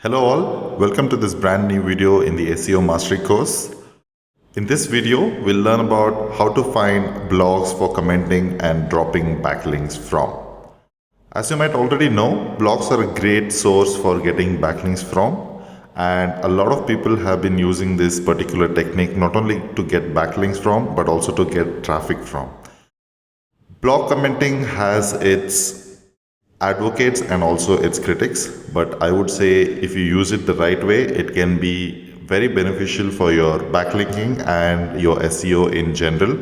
Hello all, welcome to this brand new video in the SEO Mastery course. In this video, we'll learn about how to find blogs for commenting and dropping backlinks from. As you might already know, blogs are a great source for getting backlinks from, and a lot of people have been using this particular technique not only to get backlinks from but also to get traffic from. Blog commenting has its advocates and also its critics, but I would say if you use it the right way, it can be very beneficial for your backlinking and your SEO in general.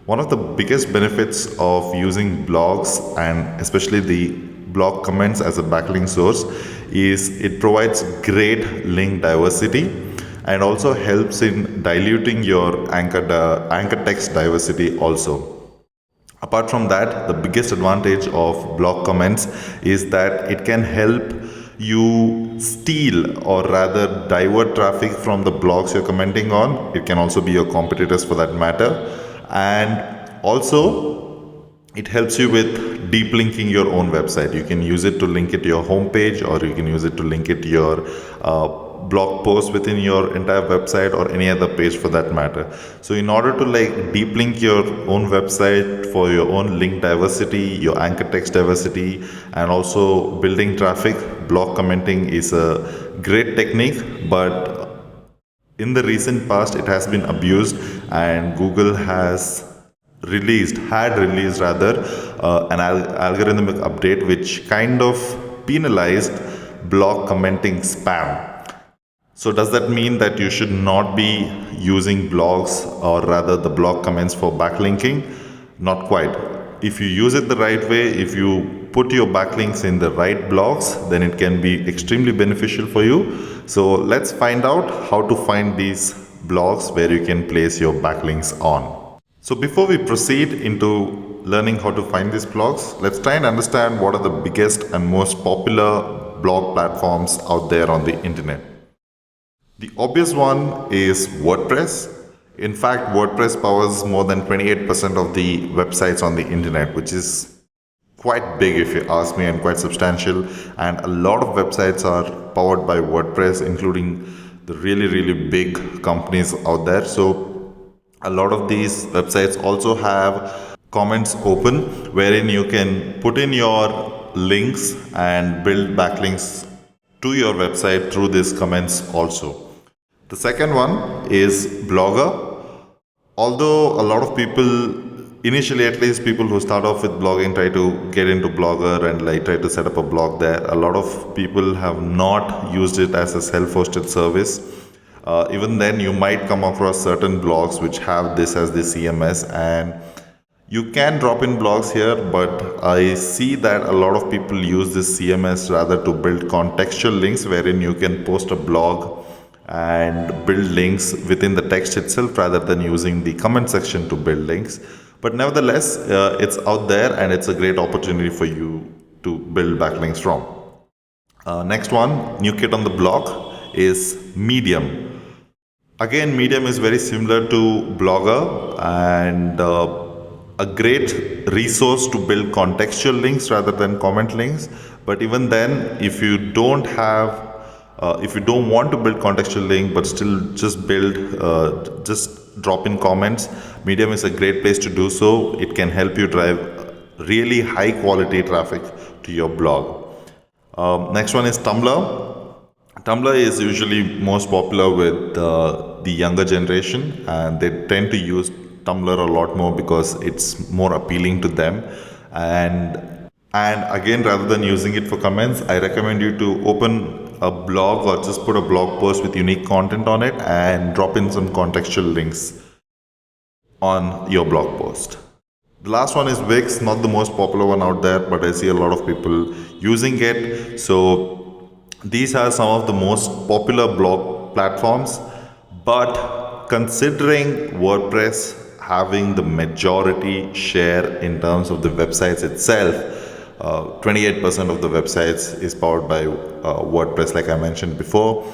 One of the biggest benefits of using blogs and especially the blog comments as a backlink source is it provides great link diversity and also helps in diluting your anchor text diversity also. Apart from that, the biggest advantage of blog comments is that it can help you steal or rather divert traffic from the blogs you're commenting on. It can also be your competitors for that matter. And also, it helps you with deep linking your own website. You can use it to link it to your homepage, or you can use it to link it to your blog post within your entire website or any other page for that matter. So in order to deep link your own website for your own link diversity, your anchor text diversity, and also building traffic, blog commenting is a great technique, but in the recent past it has been abused, and Google had released an algorithmic update which kind of penalized blog commenting spam. So does that mean that you should not be using blogs or rather the blog comments for backlinking? Not quite. If you use it the right way, if you put your backlinks in the right blogs, then it can be extremely beneficial for you. So let's find out how to find these blogs where you can place your backlinks on. So before we proceed into learning how to find these blogs, let's try and understand what are the biggest and most popular blog platforms out there on the internet. The obvious one is WordPress. In fact, WordPress powers more than 28% of the websites on the internet, which is quite big if you ask me, and quite substantial. And a lot of websites are powered by WordPress, including the really big companies out there. So a lot of these websites also have comments open wherein you can put in your links and build backlinks to your website through these comments also. The second one is Blogger. Although a lot of people, initially at least people who start off with blogging, try to get into Blogger and try to set up a blog there, a lot of people have not used it as a self-hosted service. Even then, you might come across certain blogs which have this as the CMS, and you can drop in blogs here, but I see that a lot of people use this CMS rather to build contextual links wherein you can post a blog and build links within the text itself rather than using the comment section to build links. But nevertheless, it's out there and it's a great opportunity for you to build backlinks from. Next one, new kid on the block is Medium. Again, Medium is very similar to Blogger and a great resource to build contextual links rather than comment links. But even then, if you don't want to build contextual link but still just just drop in comments, Medium is a great place to do so. It can help you drive really high quality traffic to your blog. Next one is Tumblr. Tumblr is usually most popular with the younger generation, and they tend to use Tumblr a lot more because it's more appealing to them. And again, rather than using it for comments, I recommend you to open a blog or just put a blog post with unique content on it and drop in some contextual links on your blog post. The last one is Wix, not the most popular one out there, but I see a lot of people using it. So these are some of the most popular blog platforms, but considering WordPress having the majority share in terms of the websites itself, 28% of the websites is powered by WordPress, like I mentioned before.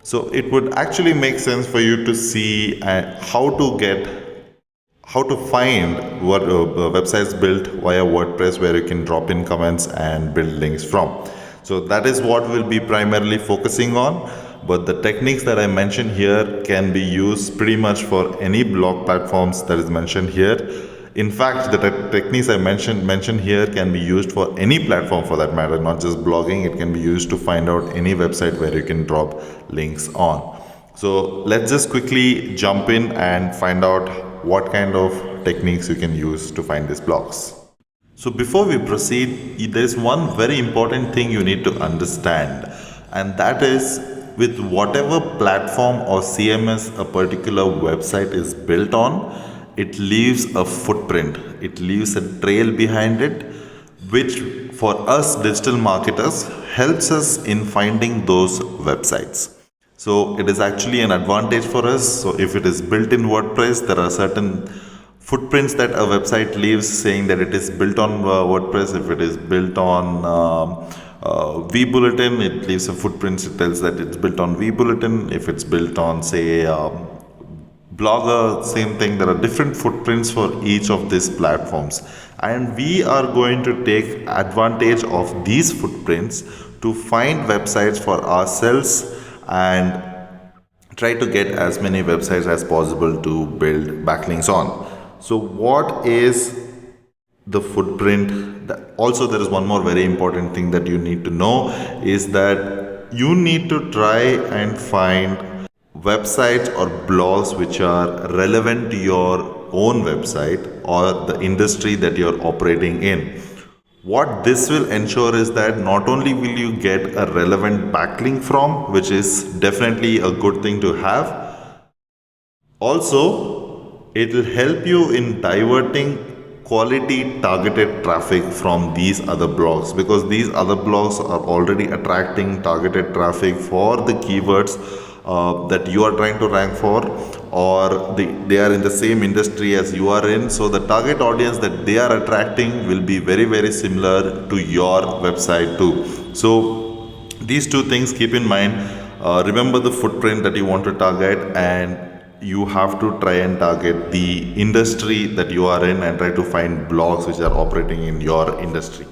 So it would actually make sense for you to see how to find websites built via WordPress where you can drop in comments and build links from. So that is what we'll be primarily focusing on. But the techniques that I mentioned here can be used pretty much for any blog platforms that is mentioned here. In fact, the techniques I mentioned here can be used for any platform for that matter, not just blogging. It can be used to find out any website where you can drop links on. So let's just quickly jump in and find out what kind of techniques you can use to find these blogs. So before we proceed, there is one very important thing you need to understand, and that is with whatever platform or CMS a particular website is built on, it leaves a footprint, it leaves a trail behind it, which for us digital marketers helps us in finding those websites. So it is actually an advantage for us. So if it is built in WordPress, there are certain footprints that a website leaves saying that it is built on WordPress. If it is built on vBulletin, it leaves a footprint. It tells that it's built on vBulletin. If it's built on, say, Blogger, same thing. There are different footprints for each of these platforms, and we are going to take advantage of these footprints to find websites for ourselves and try to get as many websites as possible to build backlinks on. So what is the footprint? Also, there is one more very important thing that you need to know is that you need to try and find websites or blogs which are relevant to your own website or the industry that you're operating in. What this will ensure is that not only will you get a relevant backlink from, which is definitely a good thing to have, also it will help you in diverting quality targeted traffic from these other blogs, because these other blogs are already attracting targeted traffic for the keywords that you are trying to rank for, or they are in the same industry as you are in. So the target audience that they are attracting will be very, very similar to your website too. So these two things keep in mind. Remember the footprint that you want to target, and you have to try and target the industry that you are in and try to find blogs which are operating in your industry.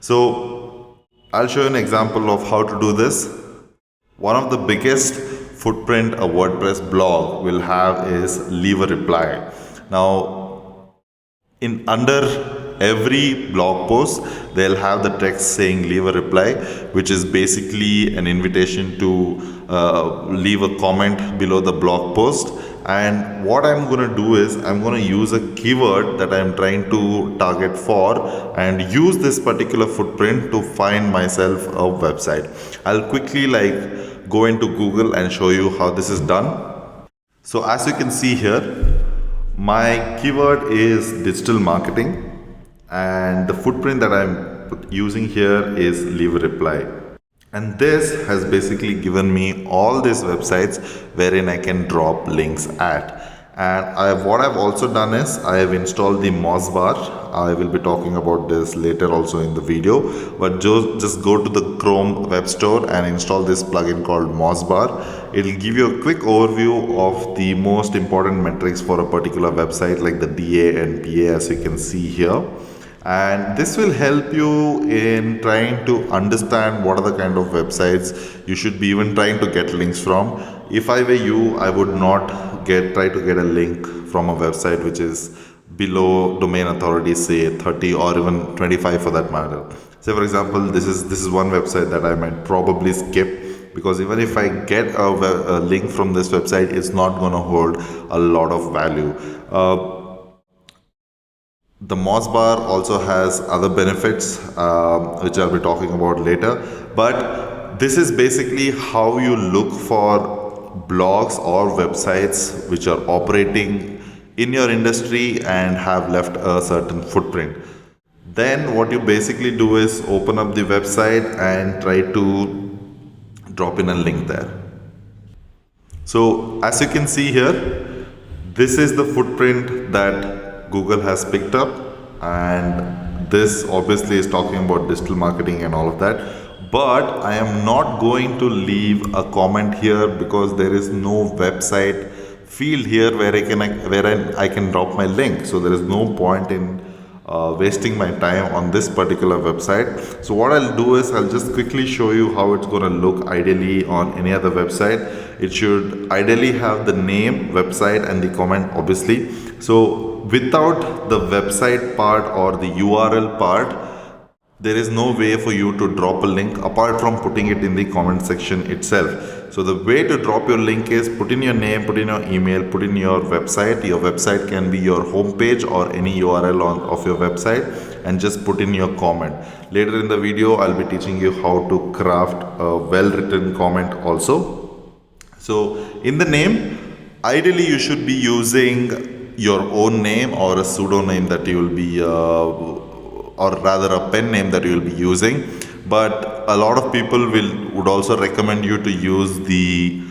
So I'll show you an example of how to do this. One of the biggest footprint a WordPress blog will have is leave a reply. Now, in under every blog post, they'll have the text saying leave a reply, which is basically an invitation to leave a comment below the blog post. And what I'm going to do is I'm going to use a keyword that I'm trying to target for and use this particular footprint to find myself a website. I'll quickly go into Google and show you how this is done. So as you can see here, my keyword is digital marketing, and the footprint that I'm using here is leave a reply. And this has basically given me all these websites wherein I can drop links at. And what I've also done is I have installed the Moz Bar. I will be talking about this later also in the video, but just go to the Chrome web store and install this plugin called Moz Bar. It will give you a quick overview of the most important metrics for a particular website, like the DA and PA, as you can see here. And this will help you in trying to understand what are the kind of websites you should be even trying to get links from. If I were you, I would not try to get a link from a website which is below domain authority, say 30 or even 25 for that matter. Say for example, this is one website that I might probably skip, because even if I get a link from this website, it's not going to hold a lot of value. The Moz Bar also has other benefits, which I'll be talking about later. But this is basically how you look for blogs or websites which are operating in your industry and have left a certain footprint. Then what you basically do is open up the website and try to drop in a link there. So as you can see here, this is the footprint that Google has picked up, and this obviously is talking about digital marketing and all of that. But I am not going to leave a comment here because there is no website field here where I can drop my link. So there is no point in wasting my time on this particular website. So what I'll do is I'll just quickly show you how it's going to look ideally on any other website. It should ideally have the name, website, and the comment, obviously. So without the website part or the URL part, there is no way for you to drop a link apart from putting it in the comment section itself. So the way to drop your link is put in your name, put in your email, put in your website. Your website can be your homepage or any URL of your website, and just put in your comment. Later in the video, I'll be teaching you how to craft a well-written comment also. So in the name, ideally you should be using your own name or a pseudonym that you will be or rather a pen name that you will be using. But a lot of people would also recommend you to use the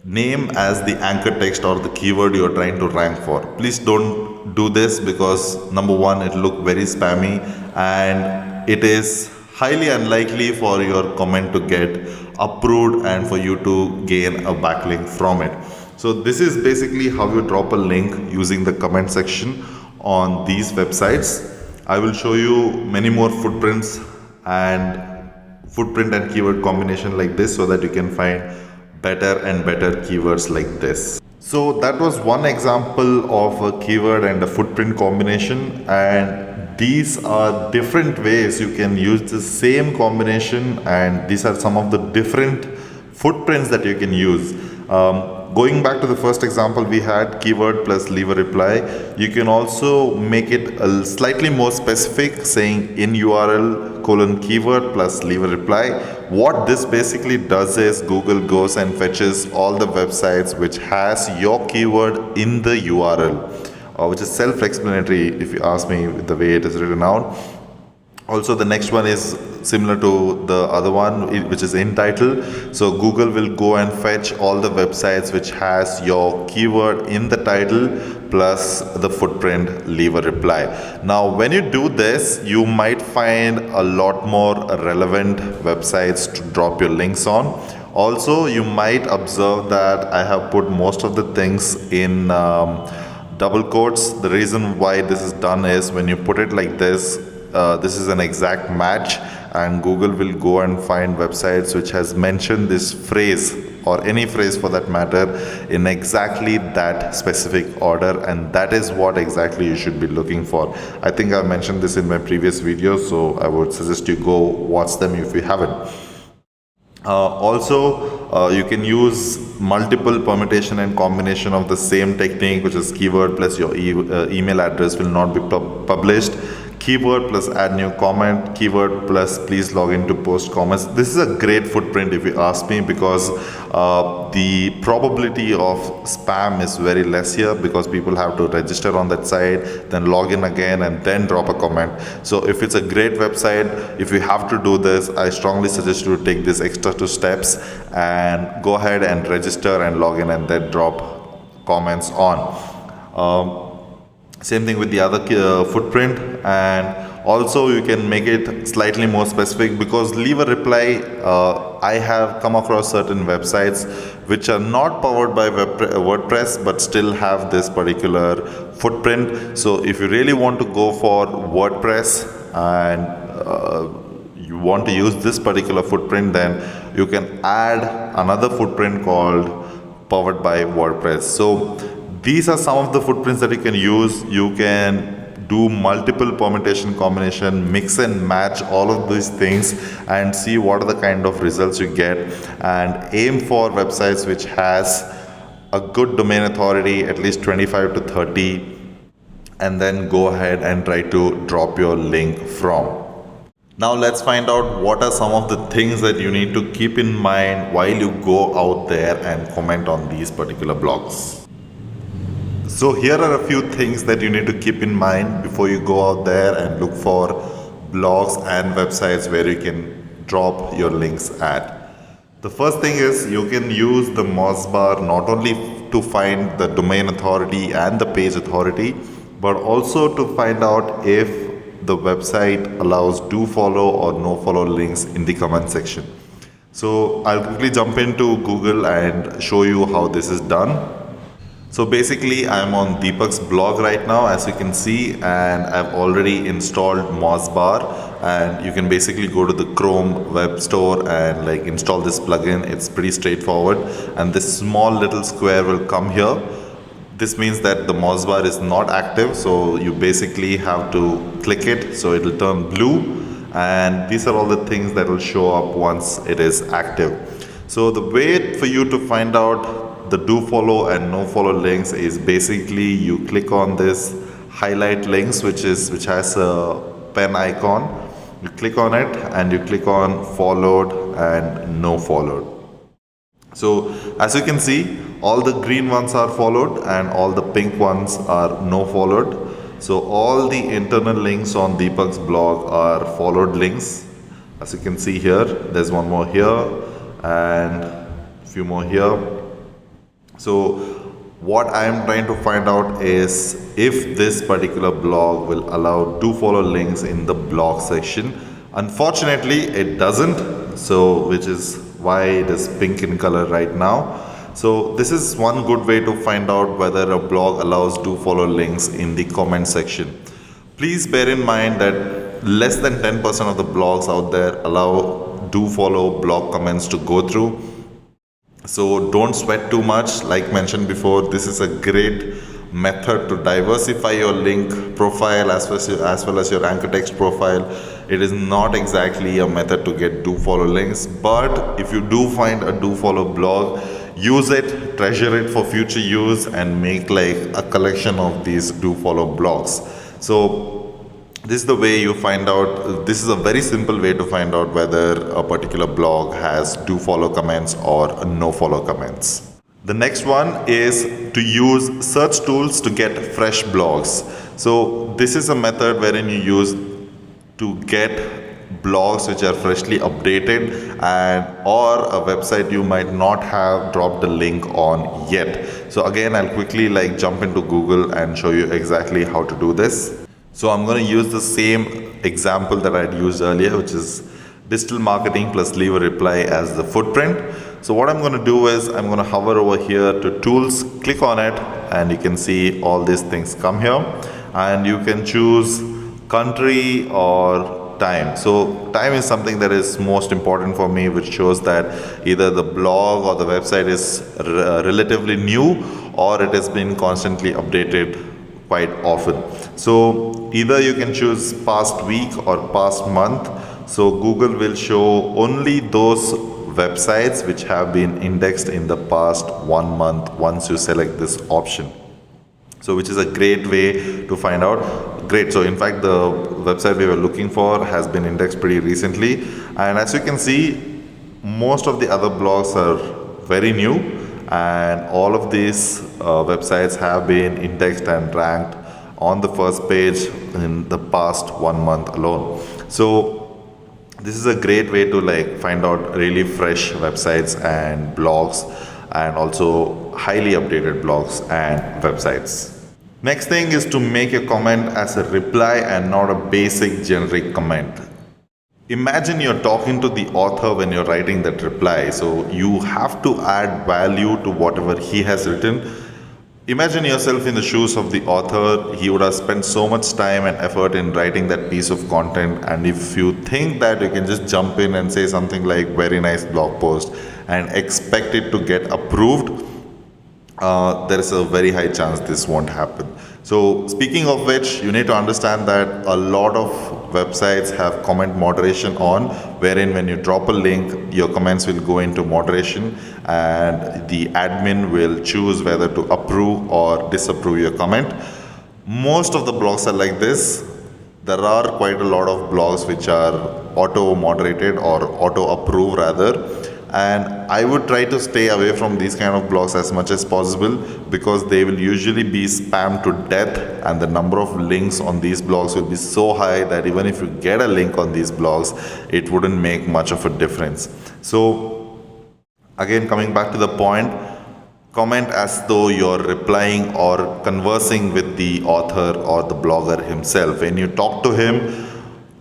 name as the anchor text or the keyword you are trying to rank for. Please don't do this, because number one, it looks very spammy, and it is highly unlikely for your comment to get approved and for you to gain a backlink from it. So this is basically how you drop a link using the comment section on these websites. I will show you many more footprint and keyword combination like this, so that you can find better and better keywords like this. So that was one example of a keyword and a footprint combination, and these are different ways you can use the same combination, and these are some of the different footprints that you can use. Going back to the first example we had, keyword plus leave a reply, you can also make it a slightly more specific, saying in URL :keyword plus leave a reply. What this basically does is Google goes and fetches all the websites which has your keyword in the URL, which is self-explanatory if you ask me, the way it is written out. Also, the next one is similar to the other one, which is in title. So Google will go and fetch all the websites which has your keyword in the title plus the footprint leave a reply. Now when you do this, you might find a lot more relevant websites to drop your links on. Also, you might observe that I have put most of the things in double quotes. The reason why this is done is when you put it like this, this is an exact match, and Google will go and find websites which has mentioned this phrase, or any phrase for that matter, in exactly that specific order, and that is what exactly you should be looking for. I think I mentioned this in my previous video, so I would suggest you go watch them if you haven't. Also, you can use multiple permutation and combination of the same technique, which is keyword plus your email address will not be published, keyword plus add new comment, keyword plus please log in to post comments. This is a great footprint if you ask me, because the probability of spam is very less here, because people have to register on that site, then log in again, and then drop a comment. So if it's a great website, if you have to do this, I strongly suggest you to take this extra 2 steps and go ahead and register and log in and then drop comments on. Same thing with the other footprint, and also you can make it slightly more specific, because leave a reply, I have come across certain websites which are not powered by WordPress but still have this particular footprint. So if you really want to go for WordPress and you want to use this particular footprint, then you can add another footprint called powered by WordPress. So these are some of the footprints that you can use. You can do multiple permutation combination, mix and match all of these things, and see what are the kind of results you get, and aim for websites which has a good domain authority, at least 25 to 30, and then go ahead and try to drop your link from. Now let's find out what are some of the things that you need to keep in mind while you go out there and comment on these particular blogs. So here are a few things that you need to keep in mind before you go out there and look for blogs and websites where you can drop your links at. The first thing is you can use the Moz Bar not only to find the domain authority and the page authority, but also to find out if the website allows do follow or no follow links in the comment section. So I'll quickly jump into Google and show you how this is done. So basically I'm on Deepak's blog right now, as you can see, and I've already installed Moz Bar, and you can basically go to the Chrome web store and like install this plugin. It's pretty straightforward, and this small little square will come here. This means that the Moz Bar is not active, so you basically have to click it, so it'll turn blue, and these are all the things that will show up once it is active. So the way for you to find out the do follow and no follow links is basically you click on this highlight links, which has a pen icon. You click on it and you click on followed and no followed. So as you can see, all the green ones are followed and all the pink ones are no followed. So all the internal links on Deepak's blog are followed links. As you can see here, there's one more here and a few more here. So what I am trying to find out is if this particular blog will allow do follow links in the blog section. Unfortunately, it doesn't, so which is why it is pink in color right now. So this is one good way to find out whether a blog allows do follow links in the comment section. Please bear in mind that less than 10% of the blogs out there allow do follow blog comments to go through. So don't sweat too much. Like mentioned before, this is a great method to diversify your link profile as well as your anchor text profile. It is not exactly a method to get do follow links, but if you do find a do follow blog, use it, treasure it for future use, and make like a collection of these do follow blogs. So this is the way you find out. This is a very simple way to find out whether a particular blog has do follow comments or no follow comments. The next one is to use search tools to get fresh blogs. So this is a method wherein you use to get blogs which are freshly updated and or a website you might not have dropped the link on yet. So again, I'll quickly like jump into Google and show you exactly how to do this. So I'm going to use the same example that I'd used earlier, which is digital marketing plus leave a reply as the footprint. So what I'm going to do is I'm going to hover over here to tools, click on it, and you can see all these things come here, and you can choose country or time. So time is something that is most important for me, which shows that either the blog or the website is relatively new or it has been constantly updated quite often. So either you can choose past week or past month. So Google will show only those websites which have been indexed in the past 1 month once you select this option. So which is a great way to find out. Great. So in fact, the website we were looking for has been indexed pretty recently. And as you can see, most of the other blogs are very new, and all of these websites have been indexed and ranked on the first page in the past 1 month alone. So this is a great way to like find out really fresh websites and blogs, and also highly updated blogs and websites. Next thing is to make a comment as a reply and not a basic generic comment. Imagine you're talking to the author when you're writing that reply, so you have to add value to whatever he has written. Imagine yourself in the shoes of the author. He would have spent so much time and effort in writing that piece of content, and if you think that you can just jump in and say something like very nice blog post and expect it to get approved, there is a very high chance this won't happen. So speaking of which, you need to understand that a lot of websites have comment moderation on, wherein when you drop a link, your comments will go into moderation and the admin will choose whether to approve or disapprove your comment. Most of the blogs are like this. There are quite a lot of blogs which are auto moderated or auto approve rather. And I would try to stay away from these kind of blogs as much as possible, because they will usually be spammed to death, and the number of links on these blogs will be so high that even if you get a link on these blogs, it wouldn't make much of a difference. So again, coming back to the point, comment as though you're replying or conversing with the author or the blogger himself. When you talk to him,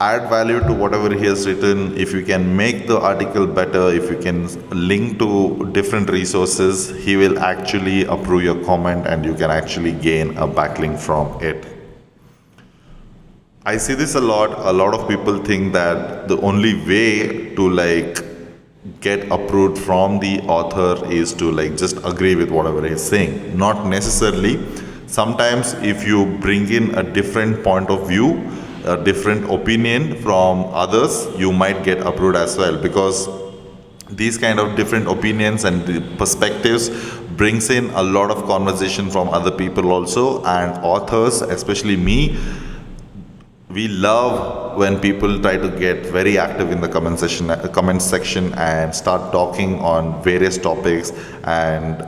add value to whatever he has written, if you can make the article better, if you can link to different resources, he will actually approve your comment and you can actually gain a backlink from it. I see this a lot. A lot of people think that the only way to get approved from the author is to just agree with whatever he's saying. Not necessarily. Sometimes if you bring in a different point of view, a different opinion from others, you might get approved as well, because these kind of different opinions and the perspectives brings in a lot of conversation from other people also, and authors, especially me, we love when people try to get very active in the comment section and start talking on various topics, and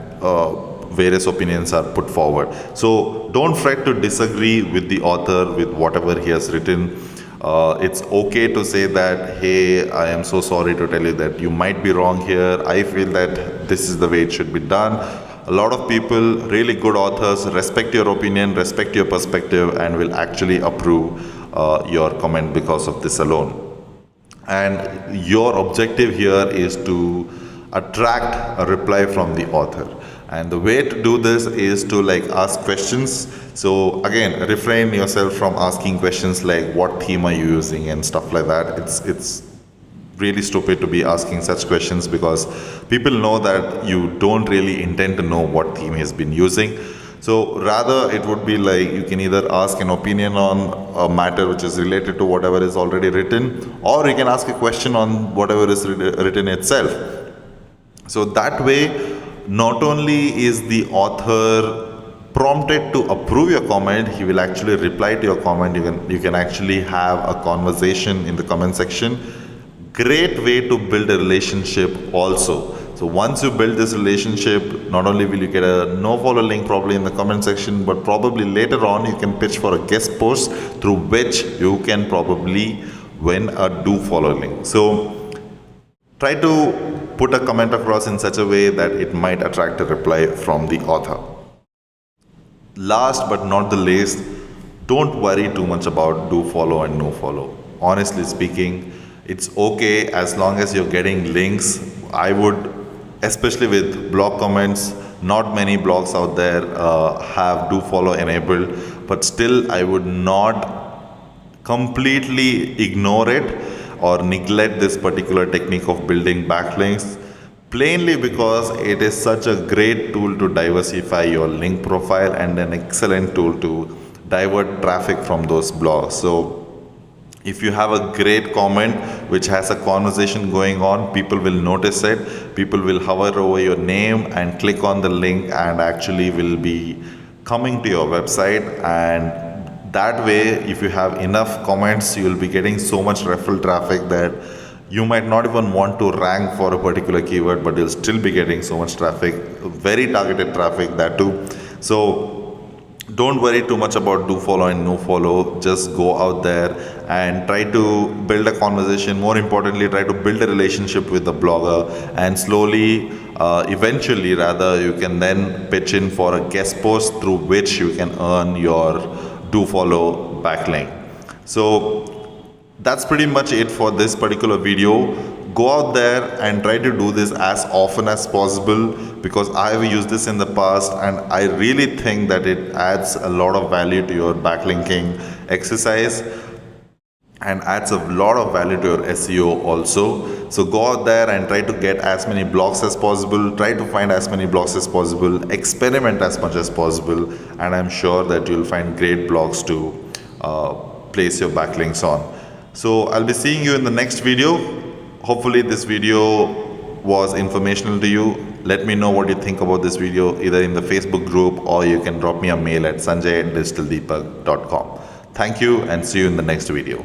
various opinions are put forward. So don't fret to disagree with the author with whatever he has written. It's okay to say that, hey, I am so sorry to tell you that you might be wrong here. I feel that this is the way it should be done. A lot of people, really good authors, respect your opinion, respect your perspective, and will actually approve your comment because of this alone. And your objective here is to attract a reply from the author. And the way to do this is to ask questions. So again, refrain yourself from asking questions like what theme are you using and stuff like that. It's really stupid to be asking such questions, because people know that you don't really intend to know what theme he's been using. So rather it would be you can either ask an opinion on a matter which is related to whatever is already written, or you can ask a question on whatever is written itself. So that way, not only is the author prompted to approve your comment, he will actually reply to your comment. You can actually have a conversation in the comment section. Great way to build a relationship also. So once you build this relationship, not only will you get a no-follow link probably in the comment section, but probably later on you can pitch for a guest post through which you can probably win a do-follow link. So try to put a comment across in such a way that it might attract a reply from the author. Last but not the least, don't worry too much about do follow and no follow. Honestly speaking, it's okay as long as you're getting links. I would, especially with blog comments, not many blogs out there have do follow enabled, but still I would not completely ignore it or neglect this particular technique of building backlinks, plainly because it is such a great tool to diversify your link profile and an excellent tool to divert traffic from those blogs. So if you have a great comment which has a conversation going on, people will notice it. People will hover over your name and click on the link and actually will be coming to your website. And that way, if you have enough comments, you will be getting so much referral traffic that you might not even want to rank for a particular keyword, but you'll still be getting so much traffic, very targeted traffic, that too. So don't worry too much about do follow and no follow. Just go out there and try to build a conversation. More importantly, try to build a relationship with the blogger, and slowly, eventually rather, you can then pitch in for a guest post through which you can earn your do follow backlink. So that's pretty much it for this particular video. Go out there and try to do this as often as possible, because I have used this in the past and I really think that it adds a lot of value to your backlinking exercise and adds a lot of value to your SEO also. So go out there and try to get as many blogs as possible, try to find as many blogs as possible, experiment as much as possible, and I'm sure that you'll find great blogs to place your backlinks on. So I'll be seeing you in the next video. Hopefully this video was informational to you. Let me know what you think about this video either in the Facebook group, or you can drop me a mail at sanjay@digitaldeepak.com. Thank you and see you in the next video.